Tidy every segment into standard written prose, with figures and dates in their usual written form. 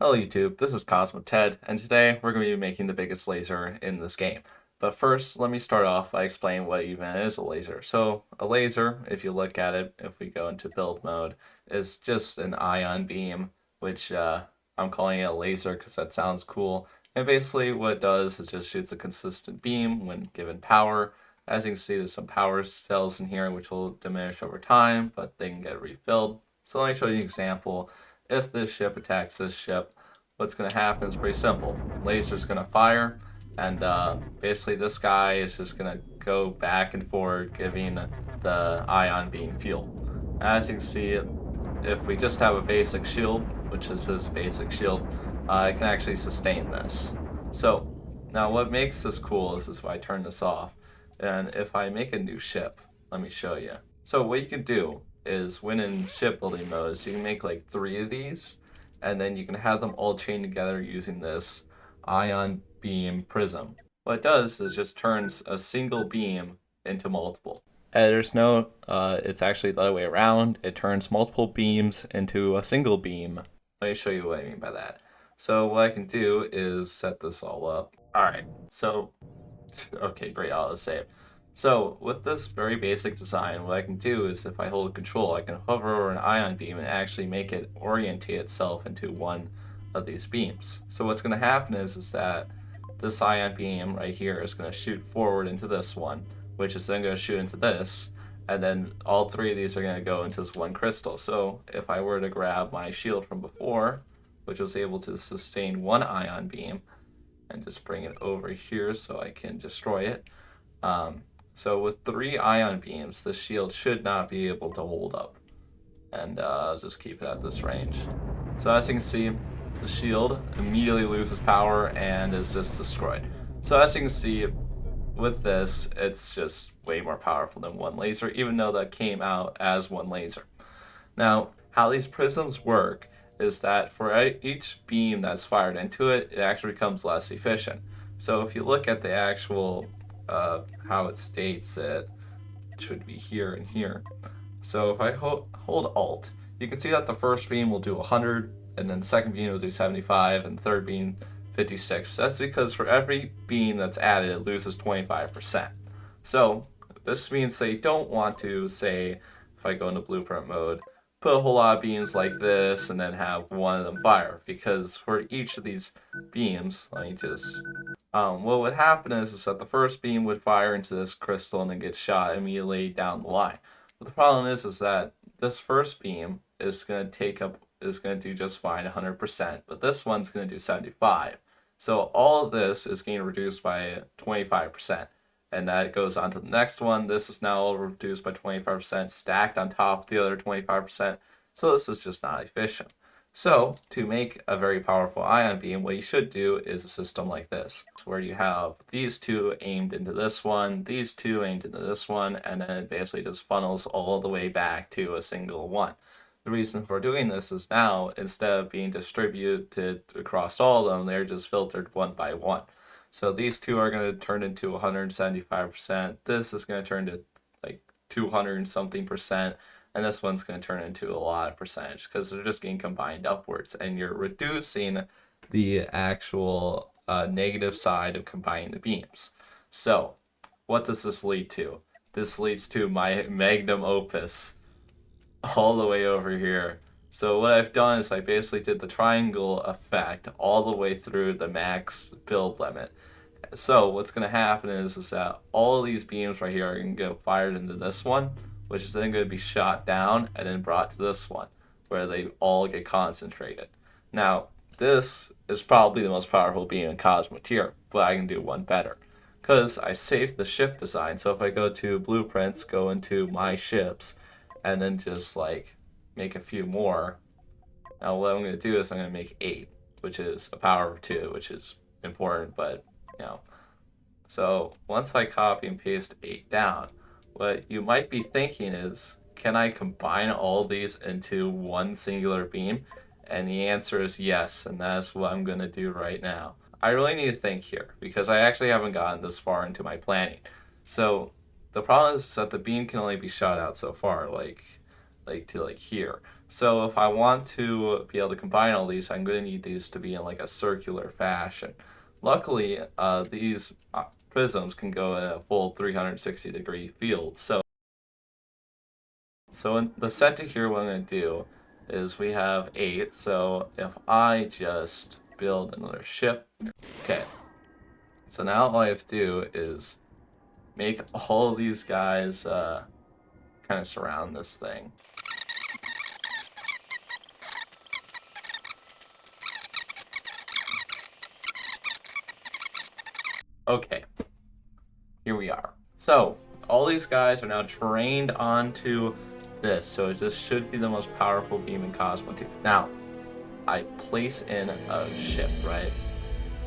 Hello YouTube, this is Cosmoteer, and today we're going to be making the biggest laser in this game. But first, let me start off by explaining what even is a laser. So, a laser, if you look at it, if we go into build mode, is just an ion beam, which I'm calling it a laser because that sounds cool. And basically what it does is just shoots a consistent beam when given power. As you can see, there's some power cells in here which will diminish over time, but they can get refilled. So let me show you an example. If this ship attacks this ship, what's going to happen is pretty simple. Laser's going to fire, and basically this guy is just going to go back and forth, giving the ion beam fuel. As you can see, if we just have a basic shield, which is his basic shield, it can actually sustain this. So, now what makes this cool is if I turn this off, and if I make a new ship, let me show you. So what you can do is when in shipbuilding modes, you can make like 3 of these, and then you can have them all chained together using this ion beam prism. What it does is just turns a single beam into multiple. There's no, it's actually the other way around. It turns multiple beams into a single beam. Let me show you what I mean by that. So what I can do is set this all up. All right, so, okay, great, I'll just save. So with this very basic design, what I can do is if I hold control, I can hover over an ion beam and actually make it orientate itself into one of these beams. So what's going to happen is that this ion beam right here is going to shoot forward into this one, which is then going to shoot into this, and then all 3 of these are going to go into this one crystal. So if I were to grab my shield from before, which was able to sustain 1 ion beam, and just bring it over here so I can destroy it. So with 3 ion beams, the shield should not be able to hold up. And I'll just keep it at this range. So as you can see, the shield immediately loses power and is just destroyed. So as you can see, with this, it's just way more powerful than 1 laser, even though that came out as 1 laser. Now, how these prisms work is that for each beam that's fired into it, it actually becomes less efficient. So if you look at the actual, how it states it should be here and here. So if I hold Alt, you can see that the first beam will do 100, and then the second beam will do 75, and the third beam 56. That's because for every beam that's added, it loses 25%. So this means they don't want to, say, if I go into blueprint mode, put a whole lot of beams like this and then have one of them fire, because for each of these beams, let me just what would happen is that the first beam would fire into this crystal and then get shot immediately down the line. But the problem is that this first beam is going to do just fine 100%, but this one's going to do 75. So all of this is getting reduced by 25%. And that goes on to the next one. This is now reduced by 25%, stacked on top of the other 25%. So this is just not efficient. So to make a very powerful ion beam, what you should do is a system like this, where you have these 2 aimed into this one, these 2 aimed into this one, and then it basically just funnels all the way back to a single one. The reason for doing this is now, instead of being distributed across all of them, they're just filtered one by one. So these 2 are going to turn into 175%. This is going to turn to like 200 and something percent. And this one's going to turn into a lot of percentage because they're just getting combined upwards. And you're reducing the actual negative side of combining the beams. So what does this lead to? This leads to my magnum opus all the way over here. So what I've done is I basically did the triangle effect all the way through the max build limit. So what's going to happen is that all of these beams right here are going to get fired into this one, which is then going to be shot down and then brought to this one, where they all get concentrated. Now, this is probably the most powerful beam in Cosmoteer, but I can do one better. Because I saved the ship design, so if I go to blueprints, go into my ships, and then just like make a few more. Now what I'm going to do is I'm going to make 8, which is a power of 2, which is important, but you know. So once I copy and paste 8 down, what you might be thinking is, can I combine all these into one singular beam? And the answer is yes, and that's what I'm going to do right now. I really need to think here, because I actually haven't gotten this far into my planning. So the problem is that the beam can only be shot out so far, like to like here. So if I want to be able to combine all these, I'm going to need these to be in like a circular fashion. Luckily, these prisms can go in a full 360-degree field. So in the center here, what I'm going to do is we have 8. So if I just build another ship, okay. So now all I have to do is make all of these guys kind of surround this thing. Okay, here we are. So all these guys are now trained onto this, so this should be the most powerful beam in Cosmoteer. Now, I place in a ship, right?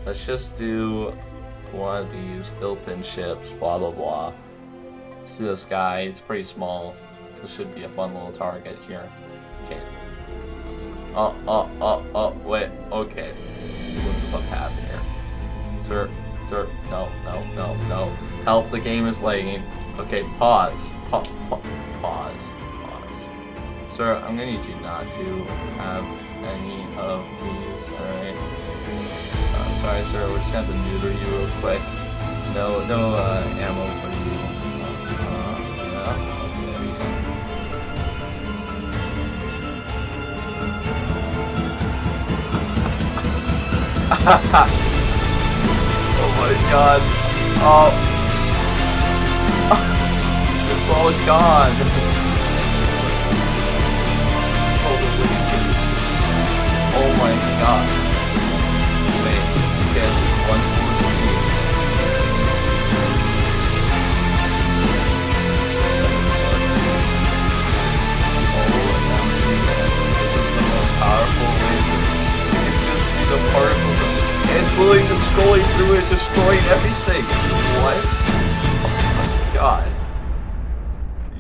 Let's just do one of these built-in ships, blah blah blah. See this guy, it's pretty small. This should be a fun little target here. Okay. Wait, okay. What's about to happen here? Sir, no, no, no, no. Help, the game is lagging. Okay, pause. Pause. Sir, I'm gonna need you not to have any of these, alright? Sorry, sir, we're just gonna have to neuter you real quick. No, ammo for you. Yeah, okay. Oh my god. Oh. It's all gone. Oh, the lasers. Oh my god. Wait, okay, this is 114. OMG, man. This is the most powerful laser. You can just see the particles of it. It's literally just scrolling through it, destroying everything. What? Oh my god.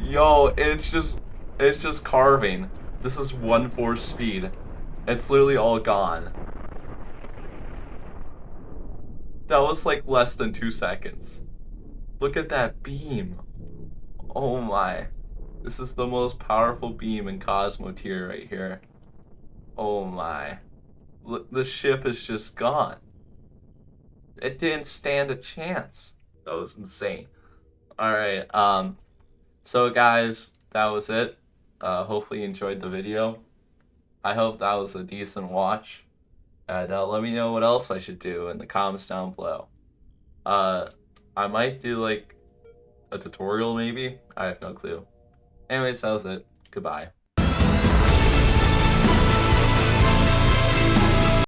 Yo, it's just carving. This is 1/4 speed. It's literally all gone. That was like less than 2 seconds. Look at that beam. Oh my. This is the most powerful beam in Cosmoteer right here. Oh my. The ship is just gone. It didn't stand a chance. That was insane. Alright, so guys, that was it. Hopefully you enjoyed the video. I hope that was a decent watch. And let me know what else I should do in the comments down below. Uh, I might do like a tutorial maybe. I have no clue. Anyways, that was it. Goodbye.